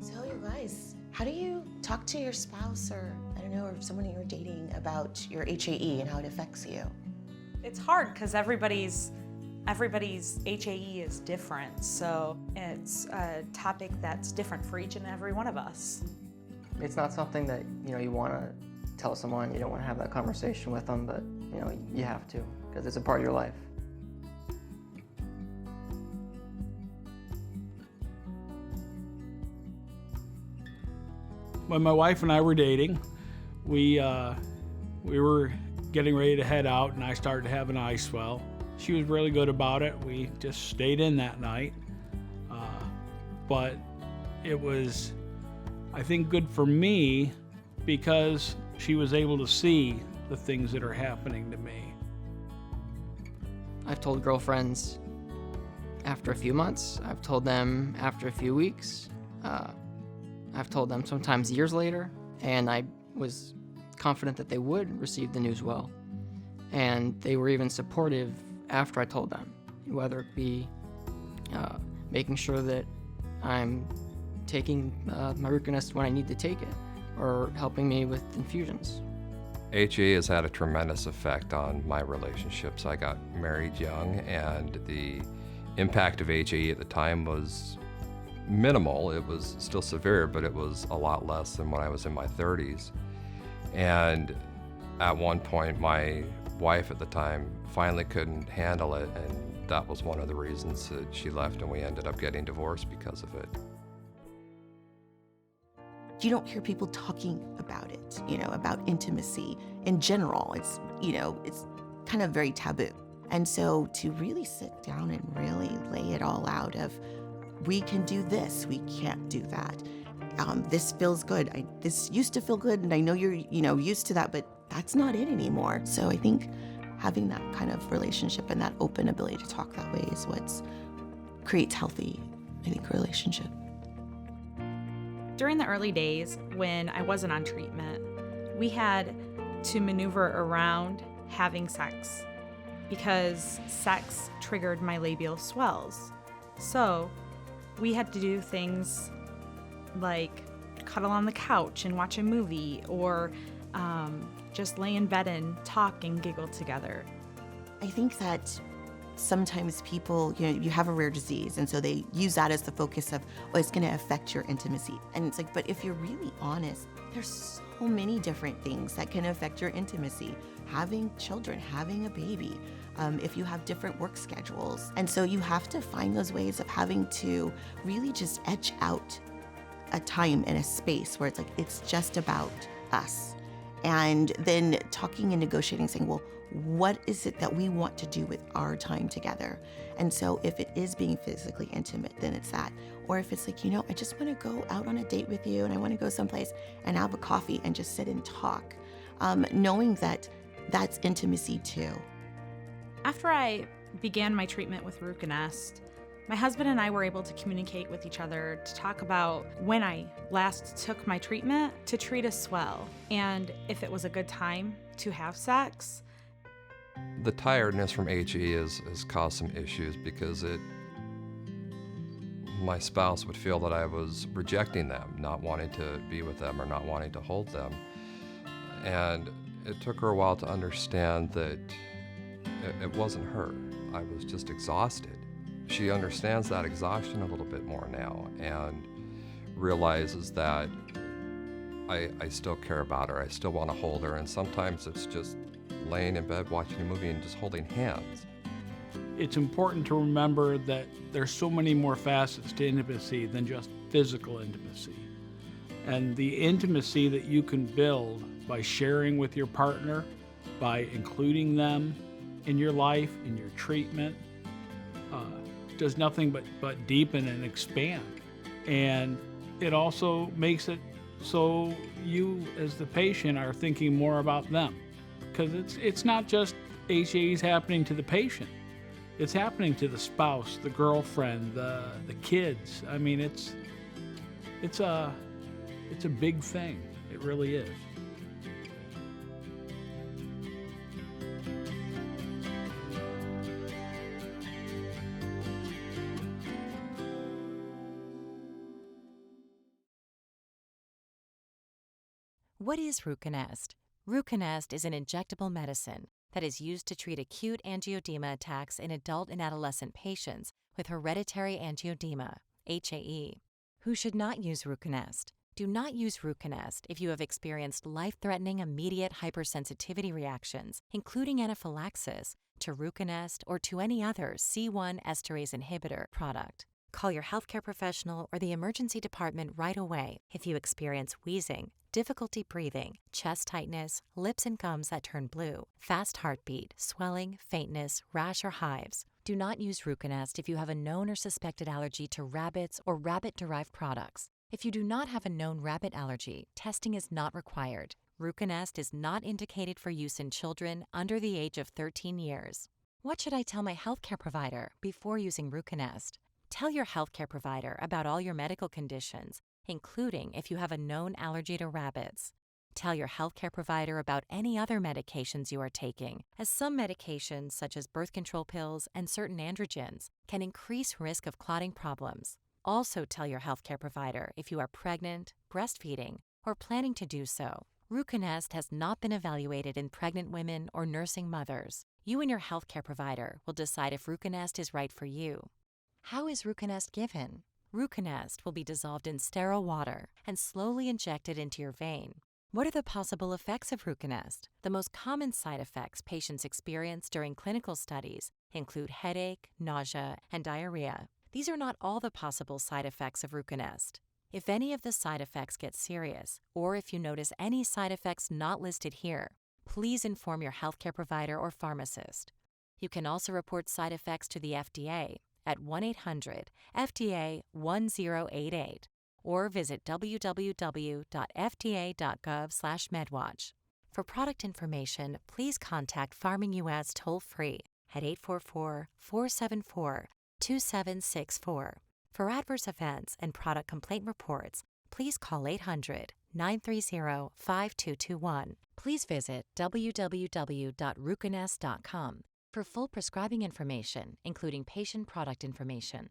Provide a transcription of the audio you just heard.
So you guys, how do you talk to your spouse or, I don't know, or someone you're dating about your HAE and how it affects you? It's hard because everybody's HAE is different, so it's a topic that's different for each and every one of us. It's not something that, you want to tell someone, you don't want to have that conversation with them, but, you have to, because it's a part of your life. When my wife and I were dating, we were getting ready to head out, and I started to have an eye swell. She was really good about it. We just stayed in that night. But it was, I think, good for me because she was able to see the things that are happening to me. I've told girlfriends after a few months. I've told them after a few weeks. I've told them sometimes years later, and I was confident that they would receive the news well. And they were even supportive after I told them, whether it be making sure that I'm taking my Ruconest when I need to take it, or helping me with infusions. HAE has had a tremendous effect on my relationships. I got married young, and the impact of HAE at the time was minimal. It was still severe, but it was a lot less than when I was in my 30s. And at one point, my wife at the time finally couldn't handle it, and that was one of the reasons that she left, and we ended up getting divorced because of it. You don't hear people talking about it, about intimacy in general. It's kind of very taboo. And so to really sit down and really lay it all out of, we can do this, we can't do that. This feels good. This used to feel good, and I know you're, used to that, but that's not it anymore. So I think having that kind of relationship and that open ability to talk that way is what creates healthy, I think, relationship. During the early days when I wasn't on treatment, we had to maneuver around having sex because sex triggered my labial swells. So we had to do things like cuddle on the couch and watch a movie, or just lay in bed and talk and giggle together. I think that sometimes people, you have a rare disease, and so they use that as the focus of, oh, it's gonna affect your intimacy. And it's like, but if you're really honest, there's so many different things that can affect your intimacy. Having children, having a baby, if you have different work schedules. And so you have to find those ways of having to really just etch out a time and a space where it's like, it's just about us. And then talking and negotiating, saying, well, what is it that we want to do with our time together? And so if it is being physically intimate, then it's that. Or if it's like, I just want to go out on a date with you, and I want to go someplace and have a coffee and just sit and talk, knowing that that's intimacy too. After I began my treatment with Ruconest, my husband and I were able to communicate with each other to talk about when I last took my treatment to treat a swell, and if it was a good time to have sex. The tiredness from HAE has caused some issues because my spouse would feel that I was rejecting them, not wanting to be with them or not wanting to hold them. And it took her a while to understand that it wasn't her. I was just exhausted. She understands that exhaustion a little bit more now and realizes that I still care about her. I still want to hold her, and sometimes it's just laying in bed watching a movie and just holding hands. It's important to remember that there's so many more facets to intimacy than just physical intimacy. And the intimacy that you can build by sharing with your partner, by including them in your life, in your treatment, does nothing but deepen and expand. And it also makes it so you, as the patient, are thinking more about them. Because it's not just HAE's happening to the patient. It's happening to the spouse, the girlfriend, the kids. I mean, it's a big thing. It really is. What is Ruconest? Ruconest is an injectable medicine that is used to treat acute angioedema attacks in adult and adolescent patients with hereditary angioedema, HAE. Who should not use Ruconest? Do not use Ruconest if you have experienced life-threatening immediate hypersensitivity reactions, including anaphylaxis, to Ruconest or to any other C1 esterase inhibitor product. Call your healthcare professional or the emergency department right away if you experience wheezing, difficulty breathing, chest tightness, lips and gums that turn blue, fast heartbeat, swelling, faintness, rash, or hives. Do not use Ruconest if you have a known or suspected allergy to rabbits or rabbit-derived products. If you do not have a known rabbit allergy, testing is not required. Ruconest is not indicated for use in children under the age of 13 years. What should I tell my healthcare provider before using Ruconest? Tell your healthcare provider about all your medical conditions, including if you have a known allergy to rabbits. Tell your healthcare provider about any other medications you are taking, as some medications, such as birth control pills and certain androgens, can increase risk of clotting problems. Also tell your healthcare provider if you are pregnant, breastfeeding, or planning to do so. Ruconest has not been evaluated in pregnant women or nursing mothers. You and your healthcare provider will decide if Ruconest is right for you. How is Ruconest given? Ruconest will be dissolved in sterile water and slowly injected into your vein. What are the possible effects of Ruconest? The most common side effects patients experience during clinical studies include headache, nausea, and diarrhea. These are not all the possible side effects of Ruconest. If any of the side effects get serious, or if you notice any side effects not listed here, please inform your healthcare provider or pharmacist. You can also report side effects to the FDA at 1-800-FDA-1088 or visit www.fda.gov/medwatch. For product information, please contact Pharming US toll-free at 844-474-2764. For adverse events and product complaint reports, please call 800-930-5221. Please visit www.ruconest.com for full prescribing information, including patient product information.